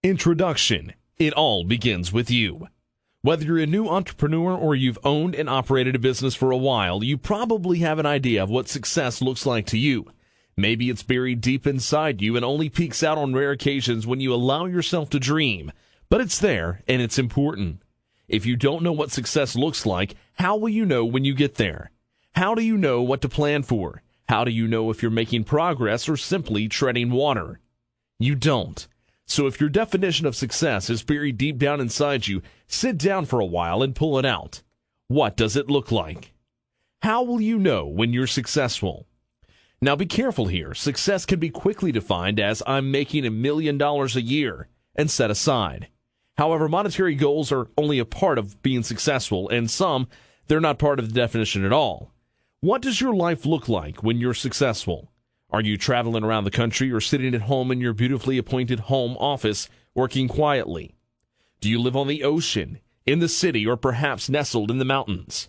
Introduction. It all begins with you. Whether you're a new entrepreneur or you've owned and operated a business for a while, you probably have an idea of what success looks like to you. Maybe it's buried deep inside you and only peeks out on rare occasions when you allow yourself to dream. But it's there, and it's important. If you don't know what success looks like, how will you know when you get there? How do you know what to plan for? How do you know if you're making progress or simply treading water? You don't. So if your definition of success is buried deep down inside you, sit down for a while and pull it out. What does it look like? How will you know when you're successful? Now be careful here. Success can be quickly defined as I'm making $1 million a year and set aside. However, monetary goals are only a part of being successful, and some, they're not part of the definition at all. What does your life look like when you're successful? Are you traveling around the country or sitting at home in your beautifully appointed home office working quietly? Do you live on the ocean, in the city, or perhaps nestled in the mountains?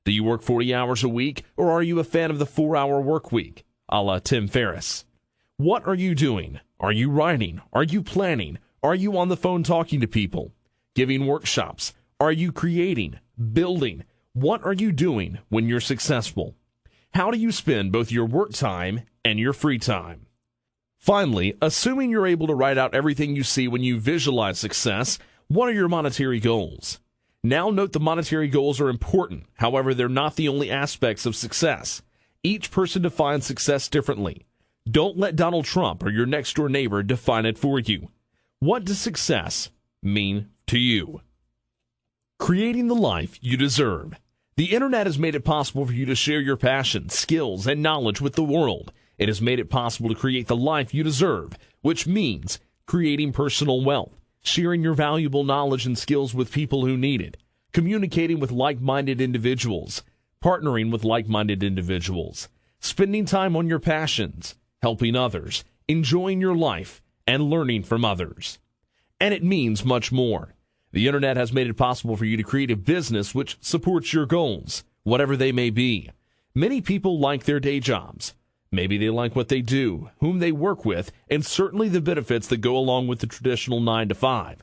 Do you work 40 hours a week, or are you a fan of the 4-hour work week, a la Tim Ferriss? What are you doing? Are you writing? Are you planning? Are you on the phone talking to people? Giving workshops? Are you creating? Building? What are you doing when you're successful? How do you spend both your work time and your free time? Finally, assuming you're able to write out everything you see when you visualize success, what are your monetary goals? Now note the monetary goals are important. However, they're not the only aspects of success. Each person defines success differently. Don't let Donald Trump or your next-door neighbor define it for you. What does success mean to you? Creating the life you deserve. The internet has made it possible for you to share your passions, skills, and knowledge with the world. It has made it possible to create the life you deserve, which means creating personal wealth, sharing your valuable knowledge and skills with people who need it, communicating with like-minded individuals, partnering with like-minded individuals, spending time on your passions, helping others, enjoying your life, and learning from others. And it means much more. The internet has made it possible for you to create a business which supports your goals, whatever they may be. Many people like their day jobs. Maybe they like what they do, whom they work with, and certainly the benefits that go along with the traditional 9-to-5.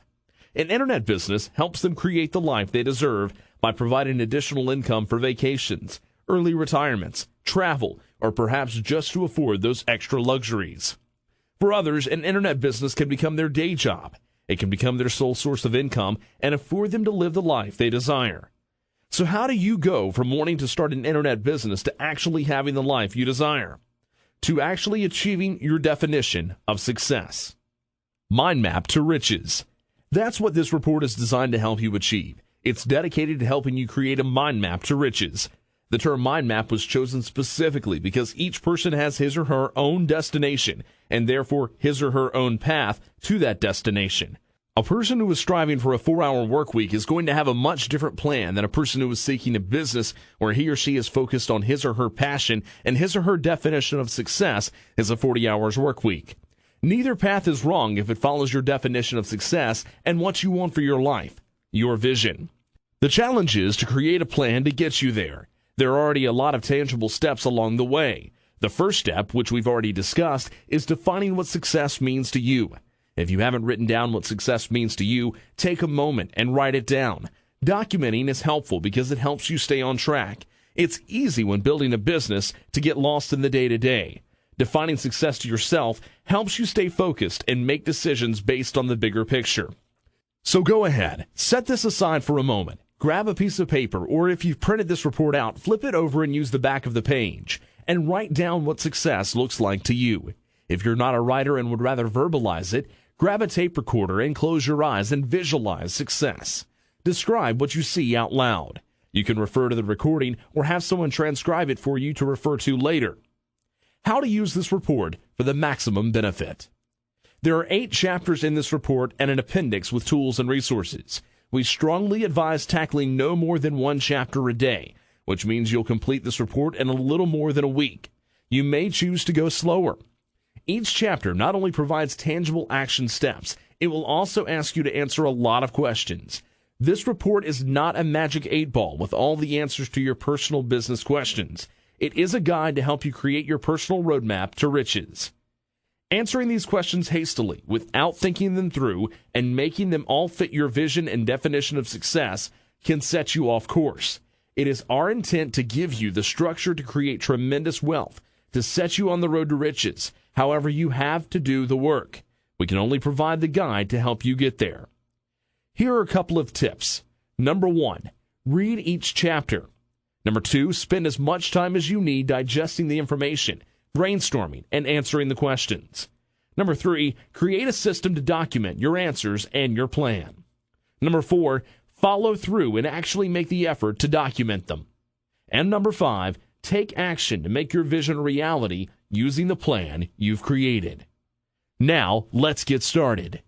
An internet business helps them create the life they deserve by providing additional income for vacations, early retirements, travel, or perhaps just to afford those extra luxuries. For others, an internet business can become their day job. It can become their sole source of income and afford them to live the life they desire. So how do you go from wanting to start an internet business to actually having the life you desire? To actually achieving your definition of success? Mind map to riches. That's what this report is designed to help you achieve. It's dedicated to helping you create a mind map to riches. The term mind map was chosen specifically because each person has his or her own destination, and therefore his or her own path to that destination. A person who is striving for a 4-hour work week is going to have a much different plan than a person who is seeking a business where he or she is focused on his or her passion, and his or her definition of success is a 40 hours work week. Neither path is wrong if it follows your definition of success and what you want for your life, your vision. The challenge is to create a plan to get you there. There are already a lot of tangible steps along the way. The first step, which we've already discussed, is defining what success means to you. If you haven't written down what success means to you, take a moment and write it down. Documenting is helpful because it helps you stay on track. It's easy when building a business to get lost in the day-to-day. Defining success to yourself helps you stay focused and make decisions based on the bigger picture. So go ahead, set this aside for a moment. Grab a piece of paper, or if you've printed this report out, flip it over and use the back of the page, and write down what success looks like to you. If you're not a writer and would rather verbalize it, grab a tape recorder and close your eyes and visualize success. Describe what you see out loud. You can refer to the recording or have someone transcribe it for you to refer to later. How to use this report for the maximum benefit. There are 8 chapters in this report and an appendix with tools and resources. We strongly advise tackling no more than 1 chapter a day, which means you'll complete this report in a little more than a week. You may choose to go slower. Each chapter not only provides tangible action steps, it will also ask you to answer a lot of questions. This report is not a magic 8-ball with all the answers to your personal business questions. It is a guide to help you create your personal roadmap to riches. Answering these questions hastily, without thinking them through, and making them all fit your vision and definition of success can set you off course. It is our intent to give you the structure to create tremendous wealth, to set you on the road to riches. However, you have to do the work. We can only provide the guide to help you get there. Here are a couple of tips. Number 1, read each chapter. Number 2, spend as much time as you need digesting the information, brainstorming, and answering the questions. Number 3, create a system to document your answers and your plan. Number 4, follow through and actually make the effort to document them. And number 5, take action to make your vision a reality using the plan you've created. Now, let's get started.